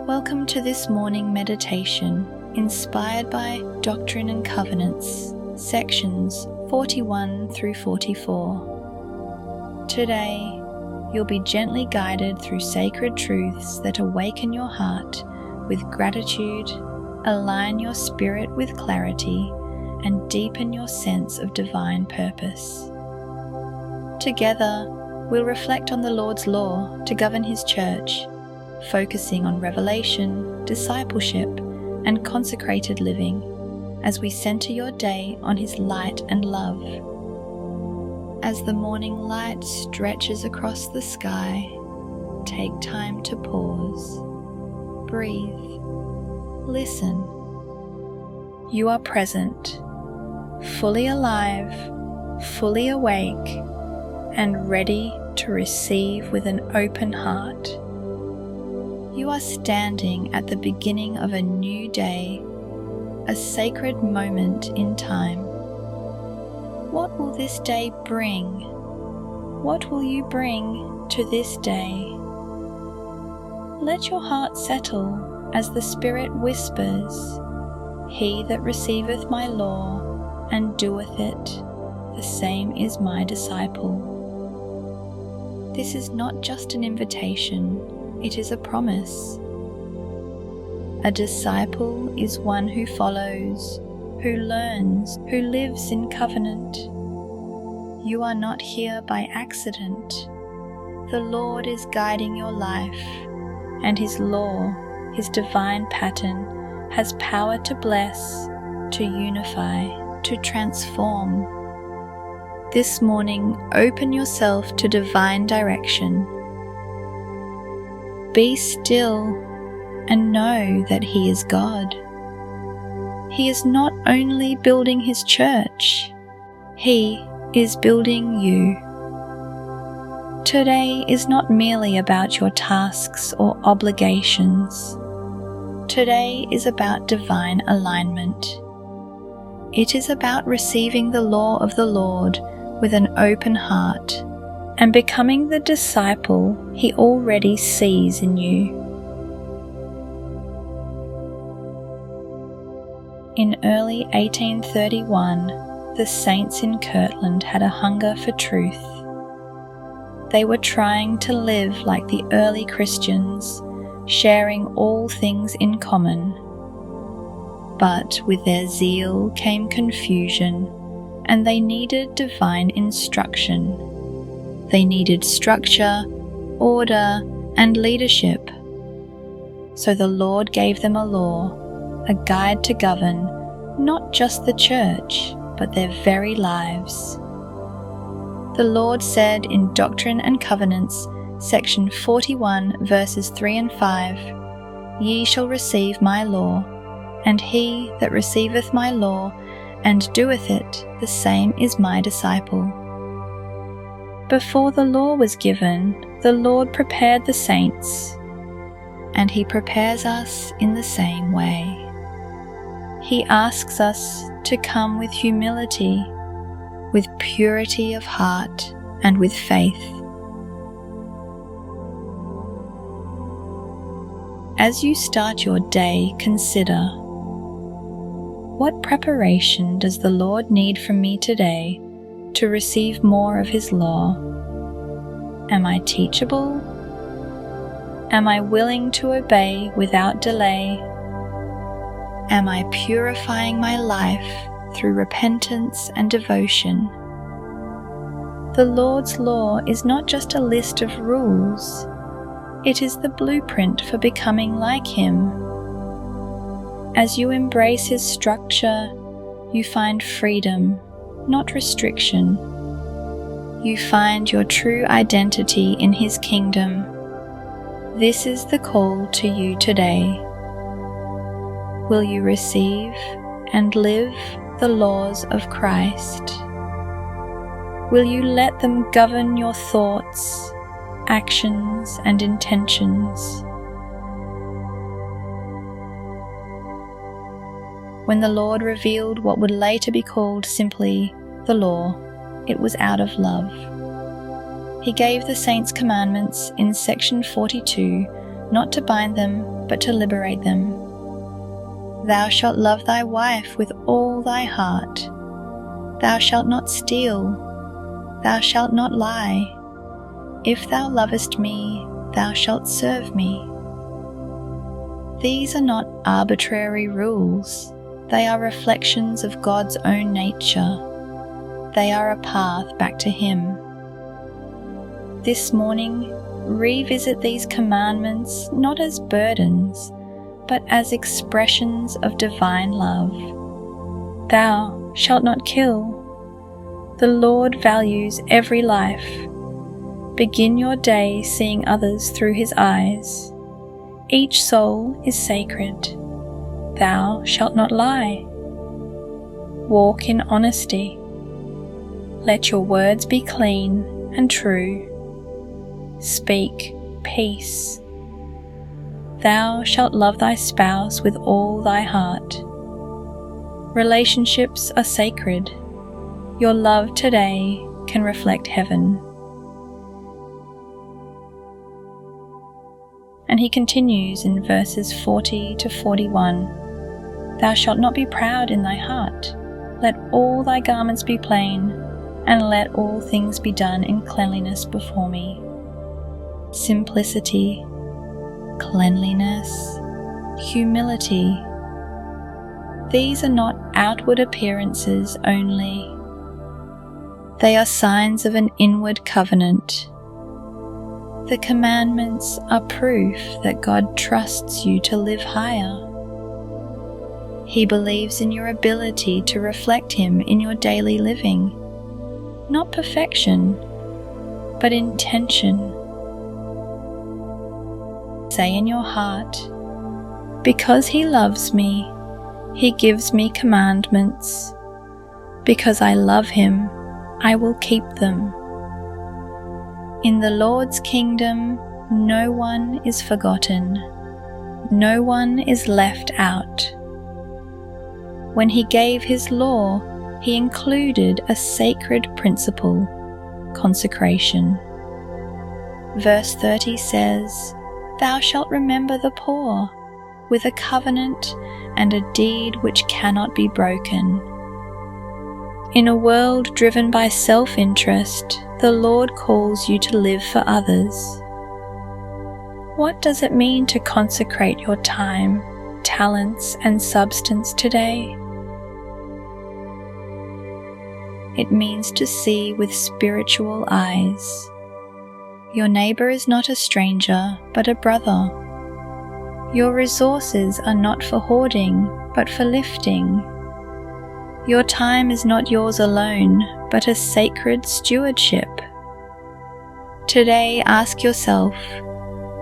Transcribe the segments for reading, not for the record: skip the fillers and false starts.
Welcome to this morning meditation inspired by Doctrine and Covenants, sections 41 through 44. Today, you'll be gently guided through sacred truths that awaken your heart with gratitude, align your spirit with clarity, and deepen your sense of divine purpose. Together, we'll reflect on the Lord's law to govern His church, focusing on revelation, discipleship, and consecrated living as we center your day on His light and love. As the morning light stretches across the sky, take time to pause, breathe, listen. You are present, fully alive, fully awake, and ready to receive with an open heart. You are standing at the beginning of a new day, a sacred moment in time. What will this day bring? What will you bring to this day? Let your heart settle as the Spirit whispers, "He that receiveth my law and doeth it, the same is my disciple." This is not just an invitation, it is a promise. A disciple is one who follows, who learns, who lives in covenant. You are not here by accident. The Lord is guiding your life, and His law, His divine pattern, has power to bless, to unify, to transform. This morning, open yourself to divine direction. Be still and know that He is God. He is not only building His church, He is building you. Today is not merely about your tasks or obligations. Today is about divine alignment. It is about receiving the law of the Lord with an open heart and becoming the disciple He already sees in you. In early 1831, the saints in Kirtland had a hunger for truth. They were trying to live like the early Christians, sharing all things in common. But with their zeal came confusion, and they needed divine instruction. They needed structure, order, and leadership. So the Lord gave them a law, a guide to govern not just the church, but their very lives. The Lord said in Doctrine and Covenants, section 41, verses 3 and 5, "Ye shall receive my law, and he that receiveth my law and doeth it, the same is my disciple." Before the law was given, the Lord prepared the saints, and He prepares us in the same way. He asks us to come with humility, with purity of heart, and with faith. As you start your day, consider, what preparation does the Lord need from me today to receive more of His law? Am I teachable? Am I willing to obey without delay? Am I purifying my life through repentance and devotion? The Lord's law is not just a list of rules. It is the blueprint for becoming like Him. As you embrace His structure, you find freedom, not restriction. You find your true identity in His kingdom. This is the call to you today. Will you receive and live the laws of Christ? Will you let them govern your thoughts, actions, and intentions? When the Lord revealed what would later be called simply the law, it was out of love. He gave the saints commandments in section 42, not to bind them, but to liberate them. Thou shalt love thy wife with all thy heart. Thou shalt not steal. Thou shalt not lie. If thou lovest me, thou shalt serve me. These are not arbitrary rules. They are reflections of God's own nature. They are a path back to Him. This morning, revisit these commandments not as burdens, but as expressions of divine love. Thou shalt not kill. The Lord values every life. Begin your day seeing others through His eyes. Each soul is sacred. Thou shalt not lie. Walk in honesty. Let your words be clean and true. Speak peace. Thou shalt love thy spouse with all thy heart. Relationships are sacred. Your love today can reflect heaven. And he continues in verses 40 to 41. Thou shalt not be proud in thy heart. Let all thy garments be plain, and let all things be done in cleanliness before me. Simplicity, cleanliness, humility. These are not outward appearances only. They are signs of an inward covenant. The commandments are proof that God trusts you to live higher. He believes in your ability to reflect Him in your daily living. Not perfection, but intention. Say in your heart, because He loves me, He gives me commandments. Because I love Him, I will keep them. In the Lord's kingdom, no one is forgotten. No one is left out. When He gave His law, He included a sacred principle, consecration. Verse 30 says, Thou shalt remember the poor with a covenant and a deed which cannot be broken. In a world driven by self-interest, the Lord calls you to live for others. What does it mean to consecrate your time, talents, and substance today? It means to see with spiritual eyes. Your neighbor is not a stranger, but a brother. Your resources are not for hoarding, but for lifting. Your time is not yours alone, but a sacred stewardship. Today, ask yourself,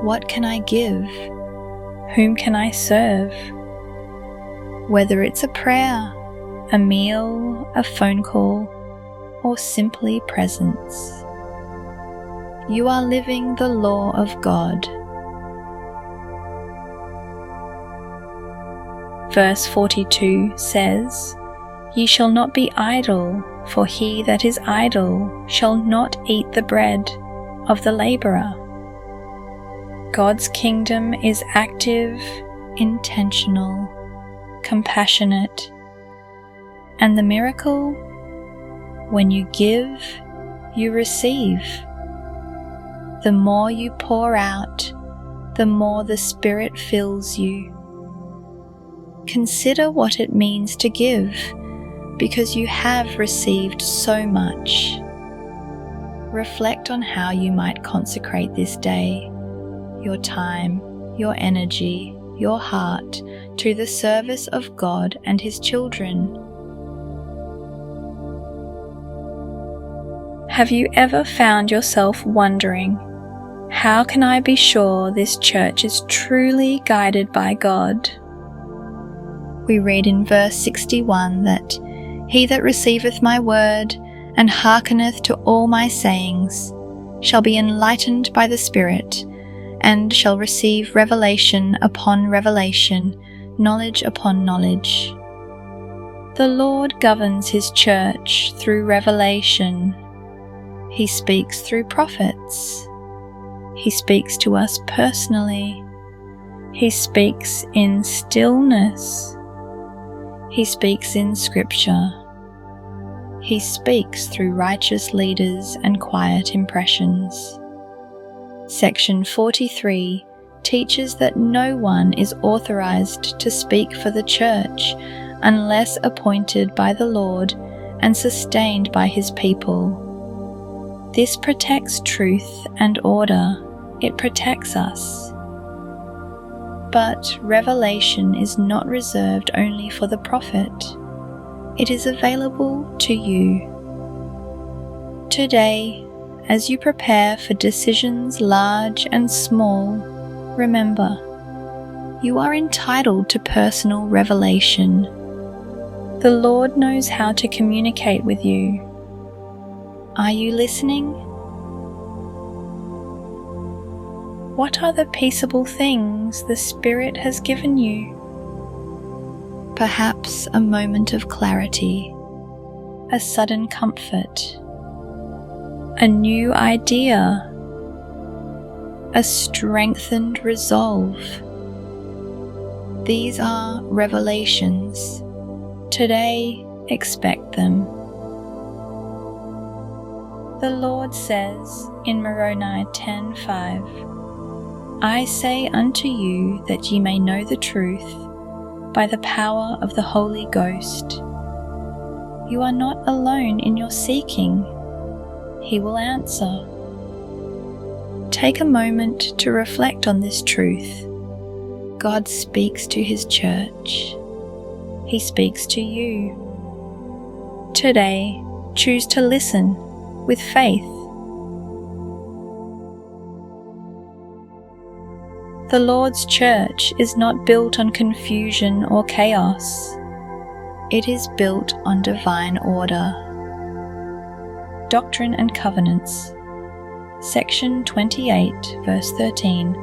what can I give? Whom can I serve? Whether it's a prayer, a meal, a phone call, or simply presence. You are living the law of God. Verse 42 says, Ye shall not be idle, for he that is idle shall not eat the bread of the laborer. God's kingdom is active, intentional, compassionate, and the miracle, when you give, you receive. The more you pour out, the more the Spirit fills you. Consider what it means to give, because you have received so much. Reflect on how you might consecrate this day, your time, your energy, your heart, to the service of God and His children. Have you ever found yourself wondering, how can I be sure this church is truly guided by God? We read in verse 61 that, He that receiveth my word, and hearkeneth to all my sayings, shall be enlightened by the Spirit, and shall receive revelation upon revelation, knowledge upon knowledge. The Lord governs His church through revelation. He speaks through prophets. He speaks to us personally He speaks in stillness. He speaks in Scripture. He speaks through righteous leaders and quiet impressions. Section 43 teaches that no one is authorized to speak for the church unless appointed by the Lord and sustained by His people. This protects truth and order. It protects us. But revelation is not reserved only for the prophet. It is available to you. Today, as you prepare for decisions large and small, remember, you are entitled to personal revelation. The Lord knows how to communicate with you. Are you listening? What are the peaceable things the Spirit has given you? Perhaps a moment of clarity, a sudden comfort, a new idea, a strengthened resolve. These are revelations. Today, expect them. The Lord says in Moroni 10:5, I say unto you that ye may know the truth by the power of the Holy Ghost. You are not alone in your seeking. He will answer. Take a moment to reflect on this truth. God speaks to His church. He speaks to you. Today, choose to listen with faith. The Lord's church is not built on confusion or chaos. It is built on divine order. Doctrine and Covenants, section 28, verse 13,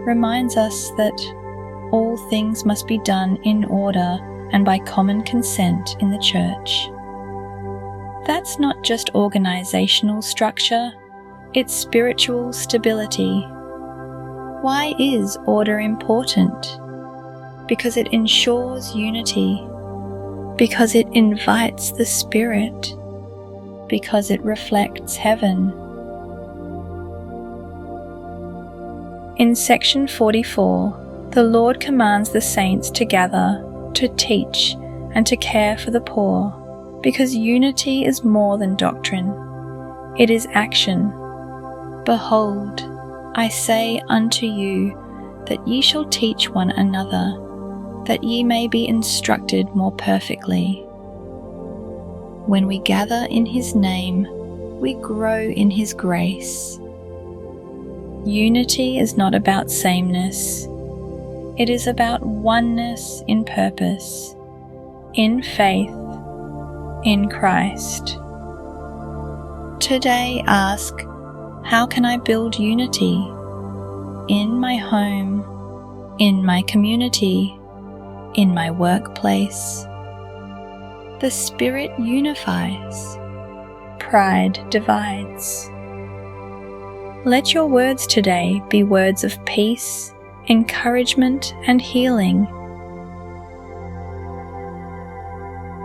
reminds us that all things must be done in order and by common consent in the church. That's not just organizational structure, it's spiritual stability. Why is order important? Because it ensures unity, because it invites the Spirit, because it reflects heaven. In section 44, the Lord commands the saints to gather, to teach, and to care for the poor, because unity is more than doctrine. It is action. Behold, I say unto you that ye shall teach one another, that ye may be instructed more perfectly. When we gather in His name, we grow in His grace. Unity is not about sameness. It is about oneness in purpose, in faith, in Christ. Today ask, how can I build unity in my home, in my community, in my workplace? The Spirit unifies. Pride divides. Let your words today be words of peace, encouragement, and healing.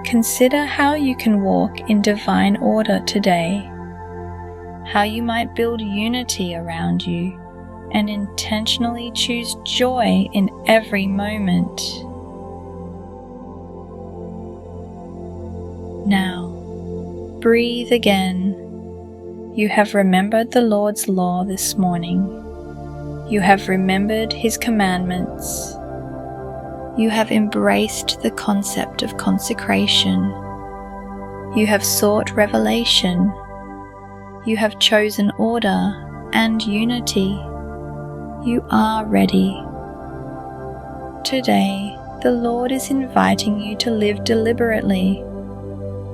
Consider how you can walk in divine order today, how you might build unity around you and intentionally choose joy in every moment. Now, breathe again. You have remembered the Lord's law this morning. You have remembered His commandments. You have embraced the concept of consecration. You have sought revelation. You have chosen order and unity. You are ready. Today, the Lord is inviting you to live deliberately,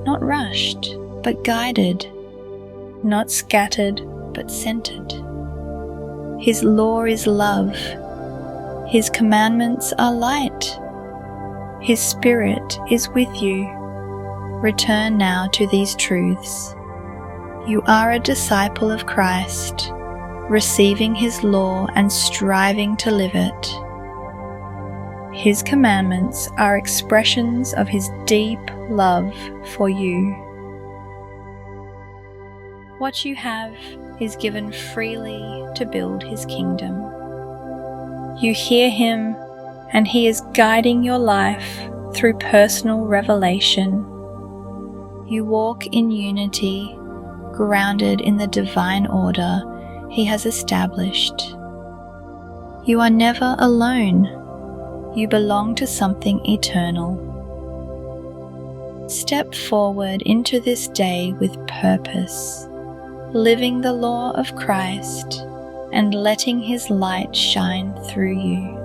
not rushed, but guided, not scattered, but centered. His law is love. His commandments are light. His Spirit is with you. Return now to these truths. You are a disciple of Christ, receiving His law and striving to live it. His commandments are expressions of His deep love for you. What you have is given freely to build His kingdom. You hear Him, and He is guiding your life through personal revelation. You walk in unity, grounded in the divine order He has established. You are never alone. You belong to something eternal. Step forward into this day with purpose, living the law of Christ and letting His light shine through you.